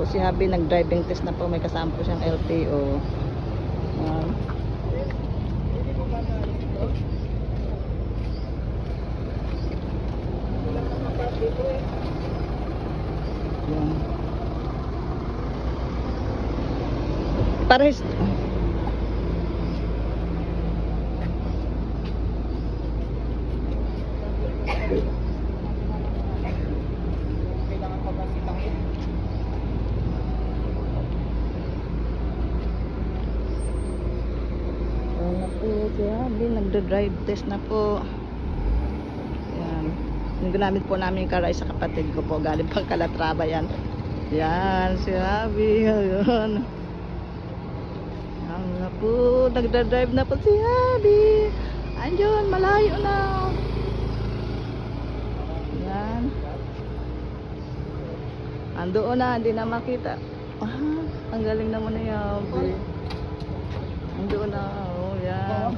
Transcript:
po si Habi, nag-driving test na po, may kasama po siyang LTO. Yan. Yan. Parehas. Na po si Habi, nagdo-drive test na po. Yan. Yung ginamit po namin yung car ay sa kapatid ko po, galing pang Calatrava yan. Yan, si Habi ngayon. Yan na po, nagdo-drive na po si Habi. Andiyon, malayo na. Yan. Andoon na, hindi na makita. Ah, ang galing naman na yan, Habi. Andoon na, oh, yan.